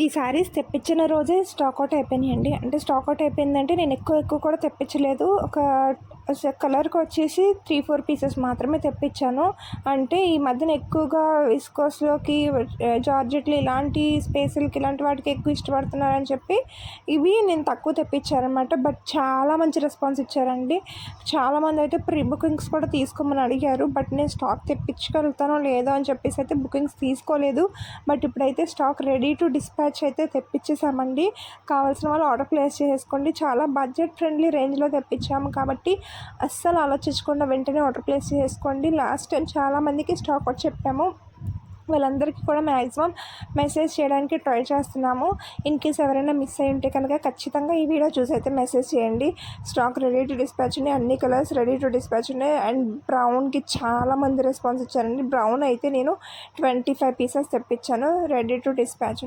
ఈ శారీస్ తెప్పించిన రోజే స్టాక్ అవుట్ అయిపోయినాయండి. అంటే స్టాక్ అవుట్ అయిపోయిందంటే నేను ఎక్కువ కూడా తెప్పించలేదు. ఒక కలర్‌కి వచ్చేసి 3, 4 పీసెస్ మాత్రమే తెప్పించాను. అంటే ఈ మధ్యన ఎక్కువగా విస్కోస్‌లోకి జార్జెట్లు ఇలాంటి స్పేసులకి ఇలాంటి వాటికి ఎక్కువ ఇష్టపడుతున్నారని చెప్పి ఇవి నేను తక్కువ తెప్పించాననమాట. బట్ చాలా మంచి రెస్పాన్స్ ఇచ్చారండి. చాలామంది అయితే ప్రీ బుకింగ్స్ కూడా తీసుకోమని అడిగారు. బట్ నేను స్టాక్ తెప్పించగలుగుతానో లేదో అని చెప్పేసి అయితే బుకింగ్స్ తీసుకోలేదు. బట్ ఇప్పుడైతే స్టాక్ రెడీ టు డిస్పాచ్ అయితే తెప్పించేసామండి. కావాల్సిన వాళ్ళు ఆర్డర్ ప్లేస్ చేసుకోండి. చాలా బడ్జెట్ ఫ్రెండ్లీ రేంజ్లో తెప్పించాము కాబట్టి అస్సలు ఆలోచించకుండా వెంటనే ఆర్డర్ ప్లేస్ చేసుకోండి. లాస్ట్ టైం చాలామందికి స్టాక్ అవుట్ చెప్పాము. వాళ్ళందరికీ కూడా మ్యాక్సిమం మెసేజ్ చేయడానికి ట్రై చేస్తున్నాము. ఇన్ కేస్ ఎవరైనా మిస్ అయ్యి ఉంటే కనుక ఖచ్చితంగా ఈ వీడియో చూసి అయితే మెసేజ్ చేయండి. స్టాక్ రెడీ టు డిస్పాచ్ ఉన్నాయి. అన్ని కలర్స్ రెడీ టు డిస్పాచ్ ఉన్నాయి. అండ్ బ్రౌన్కి చాలామంది రెస్పాన్స్ ఇచ్చారండి. బ్రౌన్ అయితే నేను 25 పీసెస్ తెప్పించాను. Ready to dispatch.